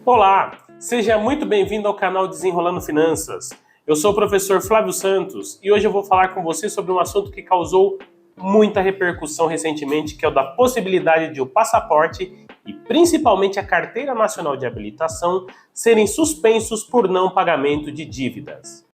Olá, seja muito bem-vindo ao canal Desenrolando Finanças. Eu sou o professor Flávio Santos e hoje eu vou falar com você sobre um assunto que causou muita repercussão recentemente, que é o da possibilidade de o passaporte e principalmente a Carteira Nacional de Habilitação serem suspensos por não pagamento de dívidas.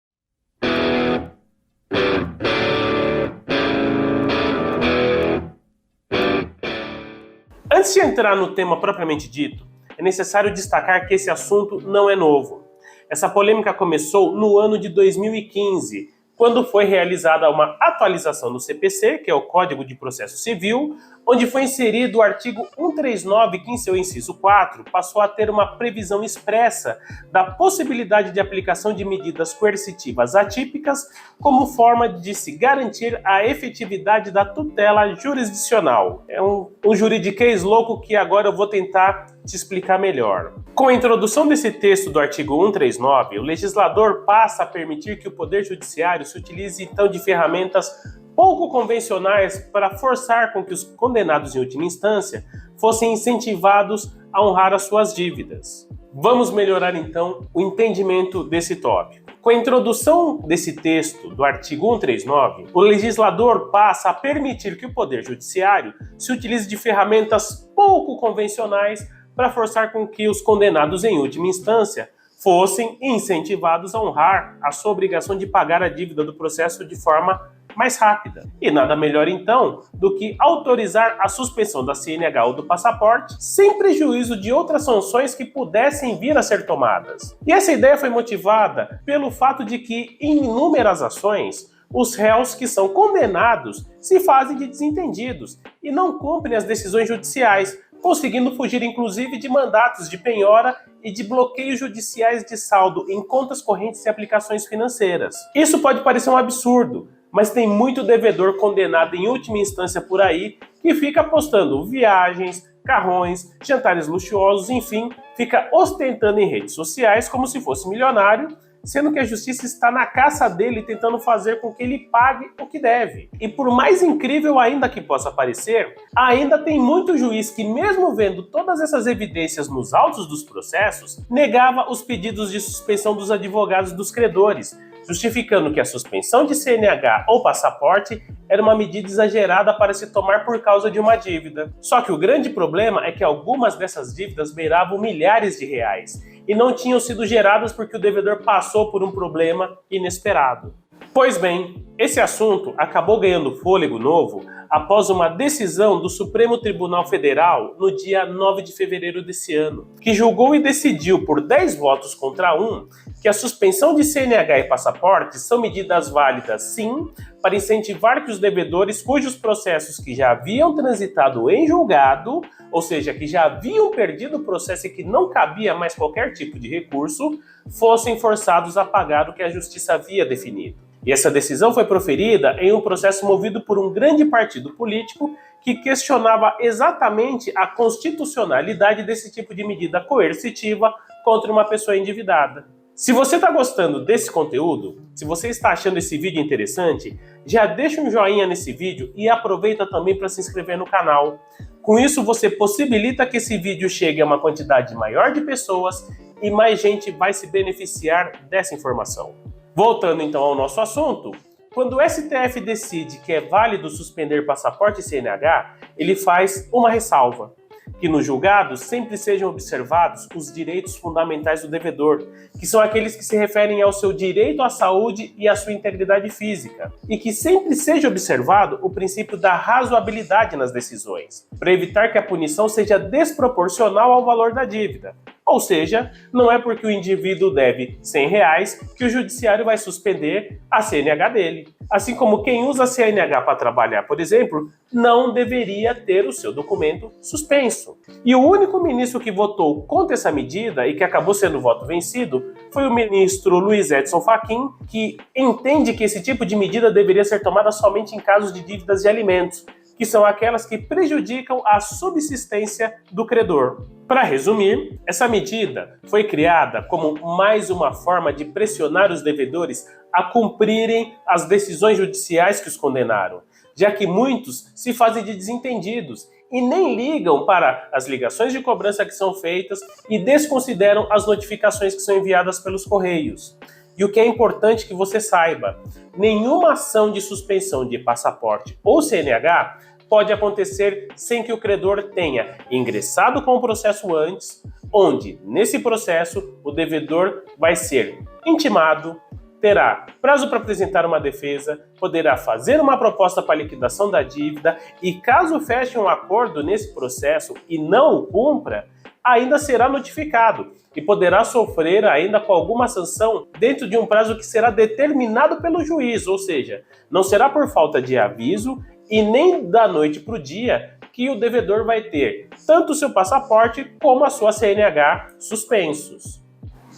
Antes de entrar no tema propriamente dito, é necessário destacar que esse assunto não é novo. Essa polêmica começou no ano de 2015, quando foi realizada uma atualização no CPC, que é o Código de Processo Civil, onde foi inserido o artigo 139, que em seu inciso 4 passou a ter uma previsão expressa da possibilidade de aplicação de medidas coercitivas atípicas como forma de se garantir a efetividade da tutela jurisdicional. É um juridiquês louco que agora eu vou tentar te explicar melhor. Com a introdução desse texto do artigo 139, o legislador passa a permitir que o Poder Judiciário se utilize então de ferramentas pouco convencionais para forçar com que os condenados em última instância fossem incentivados a honrar as suas dívidas. Vamos melhorar então o entendimento desse tópico. Com a introdução desse texto do artigo 139, o legislador passa a permitir que o Poder Judiciário se utilize de ferramentas pouco convencionais para forçar com que os condenados em última instância fossem incentivados a honrar a sua obrigação de pagar a dívida do processo de forma mais rápida. E nada melhor então do que autorizar a suspensão da CNH ou do passaporte sem prejuízo de outras sanções que pudessem vir a ser tomadas. E essa ideia foi motivada pelo fato de que em inúmeras ações os réus que são condenados se fazem de desentendidos e não cumprem as decisões judiciais, conseguindo fugir inclusive de mandatos de penhora e de bloqueios judiciais de saldo em contas correntes e aplicações financeiras. Isso pode parecer um absurdo, mas tem muito devedor condenado em última instância por aí que fica apostando viagens, carrões, jantares luxuosos, enfim, fica ostentando em redes sociais como se fosse milionário, sendo que a justiça está na caça dele tentando fazer com que ele pague o que deve. E por mais incrível ainda que possa parecer, ainda tem muito juiz que, mesmo vendo todas essas evidências nos autos dos processos, negava os pedidos de suspensão dos advogados dos credores, justificando que a suspensão de CNH ou passaporte era uma medida exagerada para se tomar por causa de uma dívida. Só que o grande problema é que algumas dessas dívidas beiravam milhares de reais e não tinham sido geradas porque o devedor passou por um problema inesperado. Pois bem, esse assunto acabou ganhando fôlego novo após uma decisão do Supremo Tribunal Federal no dia 9 de fevereiro desse ano, que julgou e decidiu por 10 votos contra 1 que a suspensão de CNH e passaporte são medidas válidas, sim, para incentivar que os devedores cujos processos que já haviam transitado em julgado, ou seja, que já haviam perdido o processo e que não cabia mais qualquer tipo de recurso, fossem forçados a pagar o que a justiça havia definido. E essa decisão foi proferida em um processo movido por um grande partido político que questionava exatamente a constitucionalidade desse tipo de medida coercitiva contra uma pessoa endividada. Se você está gostando desse conteúdo, se você está achando esse vídeo interessante, já deixa um joinha nesse vídeo e aproveita também para se inscrever no canal. Com isso, você possibilita que esse vídeo chegue a uma quantidade maior de pessoas e mais gente vai se beneficiar dessa informação. Voltando então ao nosso assunto, quando o STF decide que é válido suspender passaporte e CNH, ele faz uma ressalva, que no julgado sempre sejam observados os direitos fundamentais do devedor, que são aqueles que se referem ao seu direito à saúde e à sua integridade física, e que sempre seja observado o princípio da razoabilidade nas decisões, para evitar que a punição seja desproporcional ao valor da dívida. Ou seja, não é porque o indivíduo deve R$100 que o judiciário vai suspender a CNH dele. Assim como quem usa a CNH para trabalhar, por exemplo, não deveria ter o seu documento suspenso. E o único ministro que votou contra essa medida e que acabou sendo voto vencido foi o ministro Luiz Edson Fachin, que entende que esse tipo de medida deveria ser tomada somente em casos de dívidas de alimentos, que são aquelas que prejudicam a subsistência do credor. Para resumir, essa medida foi criada como mais uma forma de pressionar os devedores a cumprirem as decisões judiciais que os condenaram, já que muitos se fazem de desentendidos e nem ligam para as ligações de cobrança que são feitas e desconsideram as notificações que são enviadas pelos correios. E o que é importante que você saiba, nenhuma ação de suspensão de passaporte ou CNH pode acontecer sem que o credor tenha ingressado com o processo antes, onde, nesse processo, o devedor vai ser intimado, terá prazo para apresentar uma defesa, poderá fazer uma proposta para liquidação da dívida e, caso feche um acordo nesse processo e não o cumpra, ainda será notificado e poderá sofrer ainda com alguma sanção dentro de um prazo que será determinado pelo juiz, ou seja, não será por falta de aviso e nem da noite para o dia que o devedor vai ter tanto o seu passaporte como a sua CNH suspensos.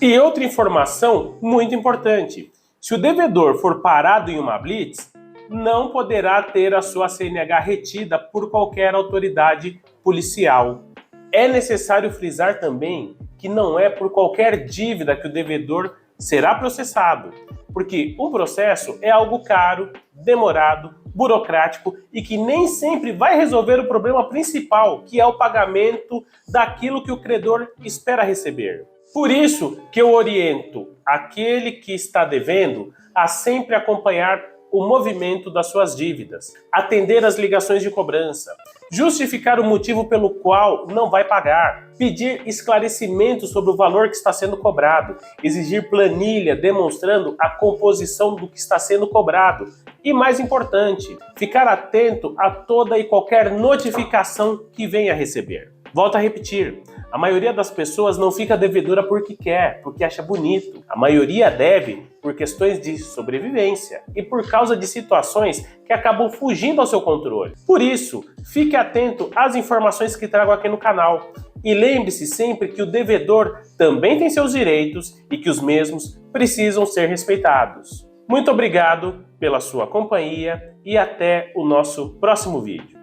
E outra informação muito importante, se o devedor for parado em uma blitz, não poderá ter a sua CNH retida por qualquer autoridade policial. É necessário frisar também que não é por qualquer dívida que o devedor será processado, porque um processo é algo caro, demorado, burocrático e que nem sempre vai resolver o problema principal, que é o pagamento daquilo que o credor espera receber. Por isso que eu oriento aquele que está devendo a sempre acompanhar o movimento das suas dívidas, atender as ligações de cobrança, justificar o motivo pelo qual não vai pagar, pedir esclarecimento sobre o valor que está sendo cobrado, exigir planilha demonstrando a composição do que está sendo cobrado e, mais importante, ficar atento a toda e qualquer notificação que venha a receber. Volto a repetir, a maioria das pessoas não fica devedora porque quer, porque acha bonito. A maioria deve por questões de sobrevivência e por causa de situações que acabam fugindo ao seu controle. Por isso, fique atento às informações que trago aqui no canal. E lembre-se sempre que o devedor também tem seus direitos e que os mesmos precisam ser respeitados. Muito obrigado pela sua companhia e até o nosso próximo vídeo.